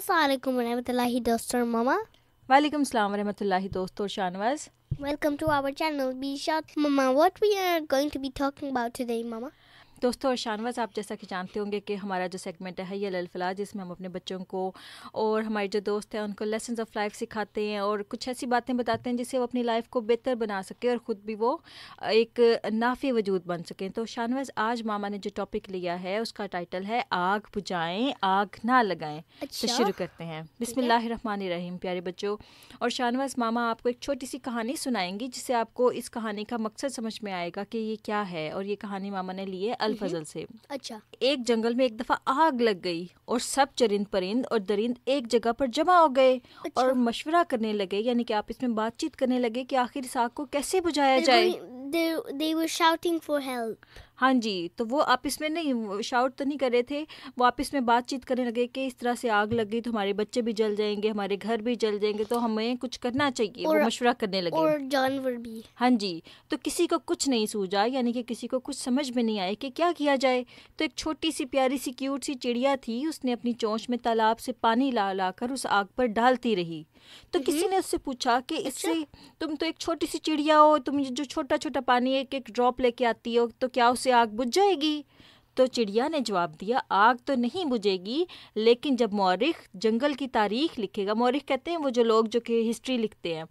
अस्सलाम वालेकुम रहमतुल्लाहि दोस्तों मामा. वालेकुम सलाम रहमतुल्लाहि दोस्तों Shahnawaz. Welcome to our channel. Be short, Mama. What we are going to be talking about today, Mama? दोस्तों और शानवाज, आप जैसा कि जानते होंगे कि हमारा जो सेगमेंट है हय्या अल फलाह, जिसमें हम अपने बच्चों को और हमारे जो दोस्त हैं उनको लेसन्स ऑफ लाइफ सिखाते हैं और कुछ ऐसी बातें बताते हैं जिससे वो अपनी लाइफ को बेहतर बना सके और ख़ुद भी वो एक नाफी वजूद बन सकें. तो शानवाज, आज मामा ने जो टॉपिक लिया है उसका टाइटल है आग बुझाएं आग ना लगाएं. अच्छा. तो शुरू करते हैं. बिस्मिल्लाहिर्रहमानिर्रहीम. प्यारे बच्चों और शानवाज, मामा आपको एक छोटी सी कहानी सुनाएंगी जिससे आपको इस कहानी का मकसद समझ में आएगा कि ये क्या है. और ये कहानी मामा ने ली है अल फजल से. अच्छा. एक जंगल में एक दफा आग लग गई और सब चरिंद परिंद और दरिंद एक जगह पर जमा हो गए. अच्छा. और मशवरा करने लगे, यानी कि आप इसमें बातचीत करने लगे कि आखिर इस आग को कैसे बुझाया जाए. They were shouting for help. हाँ जी, तो वो आप इसमें नहीं शाउट तो नहीं कर रहे थे, वो आप इसमें बातचीत करने लगे कि इस तरह से आग लग गई तो हमारे बच्चे भी जल जाएंगे, हमारे घर भी जल जाएंगे, तो हमें कुछ करना चाहिए. वो मशवरा करने लगे. और जानवर भी. हाँ जी. तो किसी को कुछ नहीं सूझा, यानी कि किसी को कुछ समझ में नहीं आया कि क्या किया जाए. तो एक छोटी सी प्यारी सी क्यूट सी चिड़िया थी, उसने अपनी चोंच में तालाब से पानी ला ला कर उस आग पर डालती रही. तो किसी ने उससे पूछा कि इससे तुम तो एक छोटी सी चिड़िया हो, तुम जो छोटा छोटा पानी एक एक ड्रॉप लेके आती हो, तो क्या उससे आग बुझ जाएगी. तो चिड़िया ने जवाब दिया, आग तो नहीं बुझेगी, लेकिन जब मौरिख जंगल की तारीख लिखेगा, मौरिख कहते हैं वो जो लोग जो कि हिस्ट्री लिखते हैं,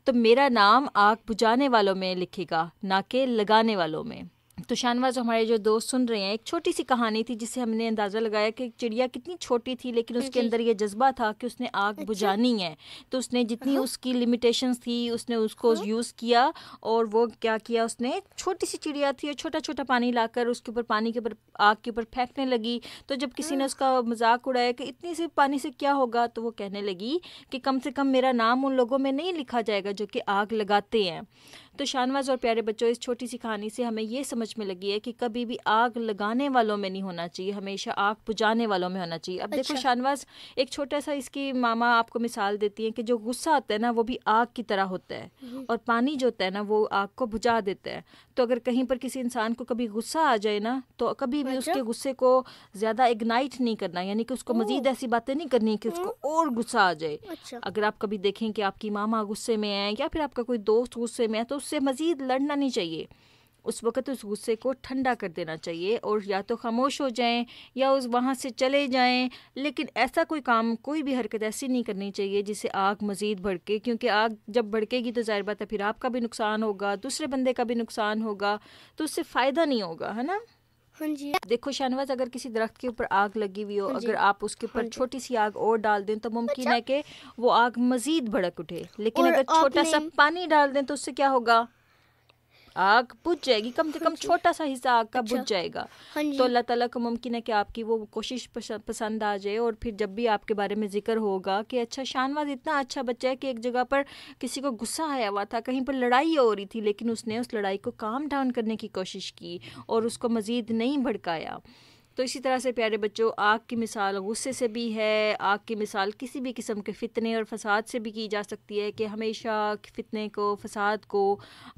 तो मेरा नाम आग बुझाने वालों में लिखेगा, ना कि लगाने वालों में. तो शानवाज, हमारे जो दोस्त सुन रहे हैं, एक छोटी सी कहानी थी जिससे हमने अंदाज़ा लगाया कि चिड़िया कितनी छोटी थी, लेकिन उसके अंदर ये जज्बा था कि उसने आग बुझानी है. तो उसने जितनी उसकी लिमिटेशंस थी उसने उसको यूज़ किया. और वो क्या किया, उसने छोटी सी चिड़िया थी और छोटा छोटा पानी लाकर उसके ऊपर पानी के ऊपर आग के ऊपर फेंकने लगी. तो जब किसी ने उसका मजाक उड़ाया कि इतनी सी पानी से क्या होगा, तो वो कहने लगी कि कम से कम मेरा नाम उन लोगों में नहीं लिखा जाएगा जो कि आग लगाते हैं. तो शानवाज और प्यारे बच्चों, इस छोटी सी कहानी से हमें ये समझ में लगी है कि कभी भी आग लगाने वालों में नहीं होना चाहिए, हमेशा आग बुझाने वालों में होना चाहिए. अब देखो शानवाज, एक छोटा सा इसकी मामा आपको मिसाल देती है कि जो गुस्सा होता है ना वो भी आग की तरह होता है, और पानी जो होता है ना वो आग को बुझा देता है. तो अगर कहीं पर किसी इंसान को कभी गुस्सा आ जाए ना, तो कभी भी उसके गुस्से को ज़्यादा इग्नाइट नहीं करना, यानी कि उसको मजीद ऐसी बातें नहीं करनी कि उसको और गुस्सा आ जाए. अगर आप कभी देखें कि आपकी मामा गुस्से में है या फिर आपका कोई दोस्त गुस्से में है, तो उससे मजीद लड़ना नहीं चाहिए. उस वक्त उस गुस्से को ठंडा कर देना चाहिए और या तो खामोश हो जाएं या उस वहाँ से चले जाएं. लेकिन ऐसा कोई काम, कोई भी हरकत ऐसी नहीं करनी चाहिए जिससे आग मज़ीद भड़के, क्योंकि आग जब भड़केगी तो ज़ाहिर बात है फिर आपका भी नुकसान होगा, दूसरे बंदे का भी नुकसान होगा, तो उससे फ़ायदा नहीं होगा, है ना. हाँ जी. देखो शानवाज, अगर किसी दरख्त के ऊपर आग लगी हुई हो, अगर आप उसके ऊपर छोटी सी आग और डाल दें तो मुमकिन है कि वो आग मज़ीद भड़क उठे. लेकिन अगर छोटा सा पानी डाल दें तो उससे क्या होगा, आग बुझ जाएगी, कम से कम छोटा सा हिस्सा आग का बुझ जाएगा. तो अल्लाह ताला को मुमकिन है कि आपकी वो कोशिश पसंद आ जाए, और फिर जब भी आपके बारे में जिक्र होगा कि अच्छा शानवाज इतना अच्छा बच्चा है कि एक जगह पर किसी को गुस्सा आया हुआ था, कहीं पर लड़ाई हो रही थी, लेकिन उसने उस लड़ाई को काम डाउन करने की कोशिश की और उसको मज़ीद नहीं भड़काया. तो इसी तरह से प्यारे बच्चों, आग की मिसाल गुस्से से भी है, आग की मिसाल किसी भी किस्म के फितने और फसाद से भी की जा सकती है कि हमेशा फितने को, फसाद को,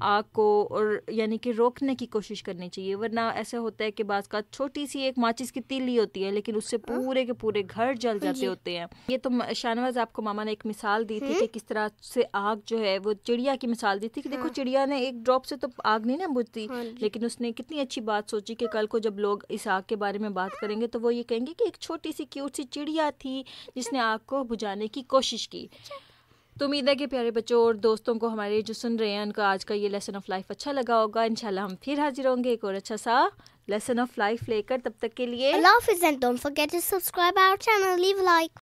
आग को और यानी कि रोकने की कोशिश करनी चाहिए. वरना ऐसा होता है कि बाज़ का छोटी सी एक माचिस की तीली होती है लेकिन उससे पूरे के पूरे घर जल जाते होते हैं. ये तो शानवाज आपको मामा ने एक मिसाल दी थी कि किस तरह से आग जो है, वो चिड़िया की मिसाल दी थी कि देखो चिड़िया ने एक ड्रॉप से तो आग नहीं ना बुझती, लेकिन उसने कितनी अच्छी बात सोची कि कल को जब लोग इस आग के बारे में बात करेंगे तो वो ये कहेंगे कि एक छोटी सी क्यूट सी चिड़िया थी जिसने आग को बुझाने की कोशिश की. तो उम्मीद है कि प्यारे बच्चों और दोस्तों को हमारे जो सुन रहे हैं उनका आज का ये लेसन ऑफ लाइफ अच्छा लगा होगा. इंशाल्लाह हम फिर हाजिर होंगे एक और अच्छा सा लेसन ऑफ लाइफ लेकर. तब तक के लिए Allah Hafiz, and don't forget to subscribe our channel, leave a like.